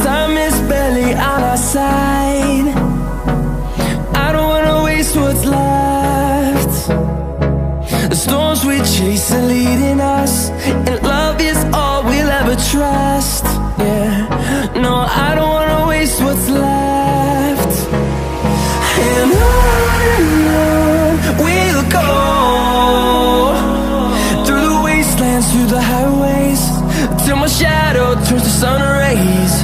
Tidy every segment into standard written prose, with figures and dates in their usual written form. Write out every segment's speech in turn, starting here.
Time is barely on our side. I don't wanna waste what's left. The storms we chase are leading us, and love is all we'll ever trust. Yeah, no, I don't wanna waste what's left. And on we'll go, through the wastelands, through the highways, till my shadow turns to sun rays.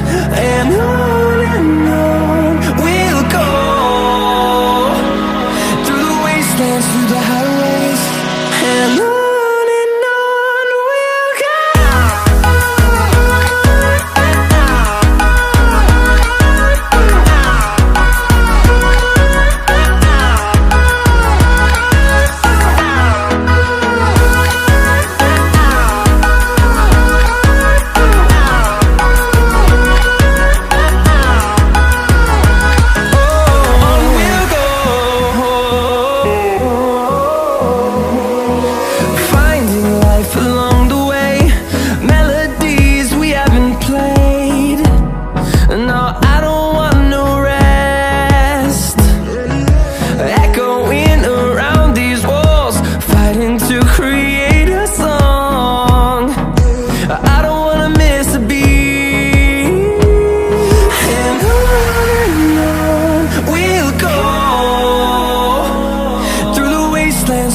And on we'll go, through the wastelands, through the highways, and on.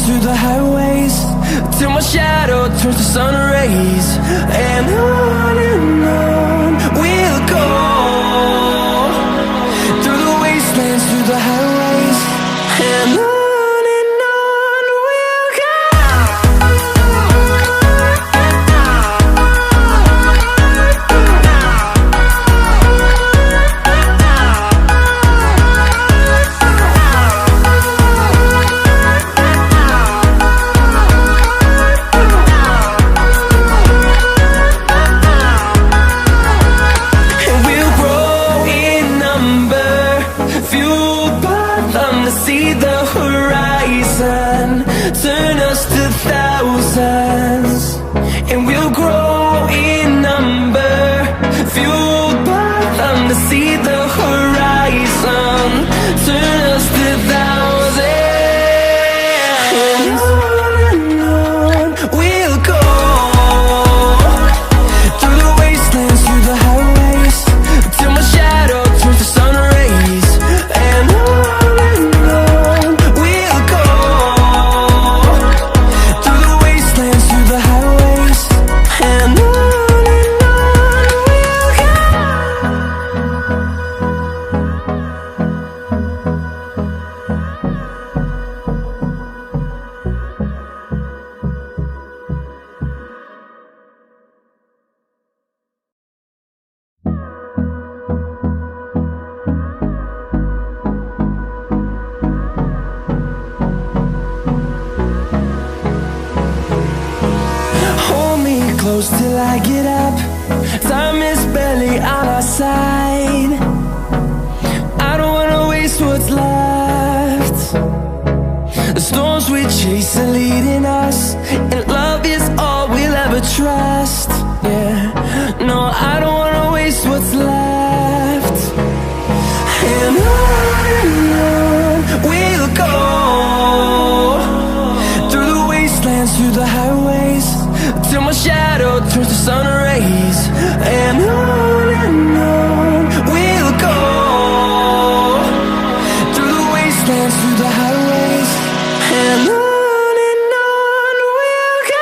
Through the highways, till my shadow turns to sun rays. And on we'll go, through the wastelands, through the highways, and on. See the horizon, turn us to thousands, and we'll grow in number, fueled by them to see the horizon, turn us to thousands. And on we'll go, through the wastelands, through the highways, till my shadow turns to sun rays. And close till I get up. Time is barely on our side. I don't wanna waste what's left. The storms we chase are leading us, and love is all we'll ever trust. Yeah, no, I don't wanna waste what's left. And on we'll go, through the wastelands, through the highways, till my shadow turns to sun rays. And on we'll go, through the wastelands, through the highways, and on we'll go.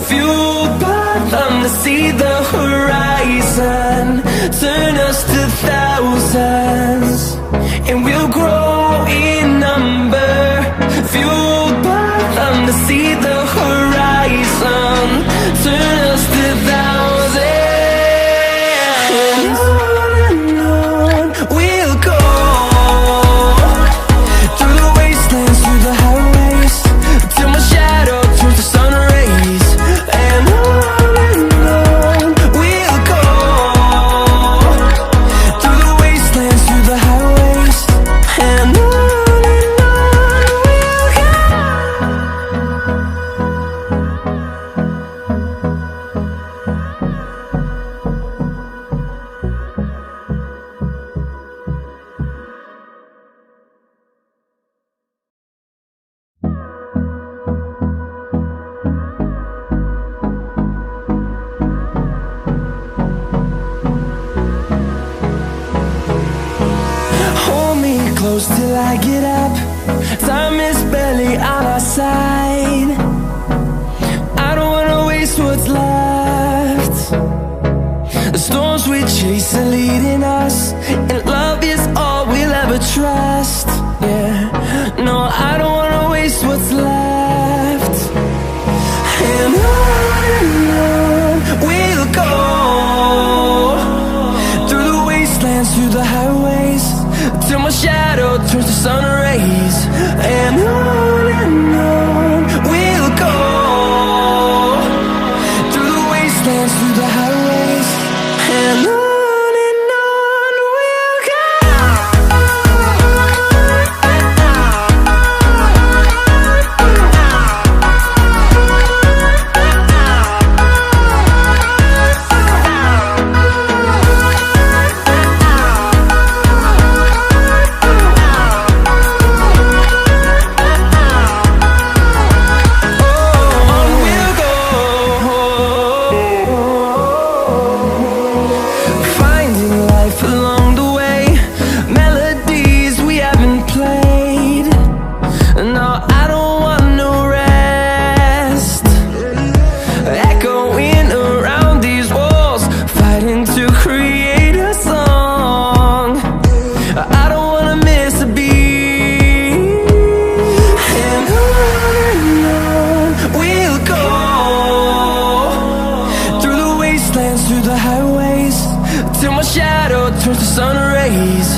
fueled by them to see the horizon, turn us to thousands, and we'll grow in number. Fueled by them to see the horizon, turn us to thousands, and on we'll go, through the wastelands, through the highways, till my shadow turns to sun rays. And on we'll go, through the wastelands, through the highways, and on we'll go. Hold me close till I get up. Time is barely on our side. I don't wanna waste what's left. The storms we chase are leading us, and love is all we'll ever trust. Yeah, no, I don't wanna waste what's left. And on we'll go, through the wastelands, through the highways, till my shadow turns to sun rays. And on we'll go, through the wastelands, through the highways, and on we'll go. Through the highways, till my shadow turns to sun rays.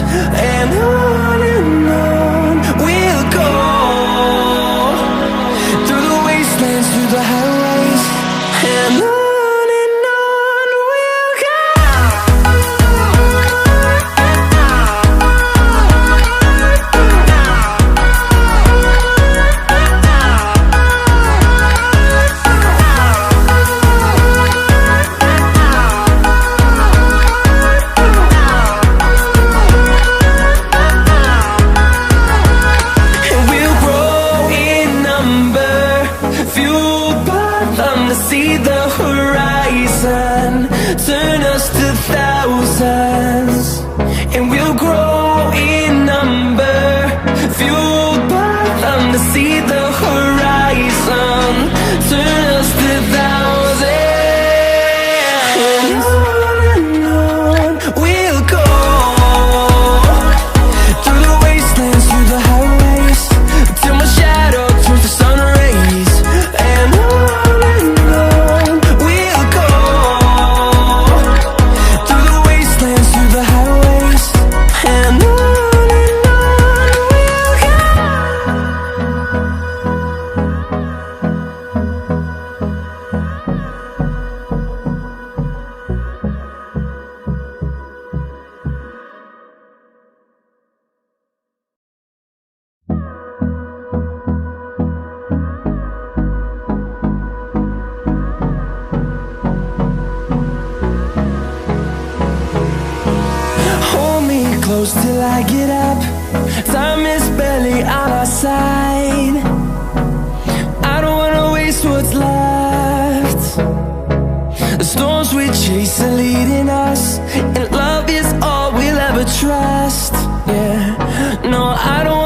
And on we'll go, through the wastelands, through the highways, and on we'll go. See the horizon, turn us to thousands, and we'll grow in number. Fueled by them to see the horizon, turn us to thousands, and on we'll go, through the wastelands, through the highways, till my shadow turns to sun rays. And close till I get up. Time is barely on our side. I don't wanna waste what's left. The storms we chase are leading us, and love is all we'll ever trust. Yeah, no, I don't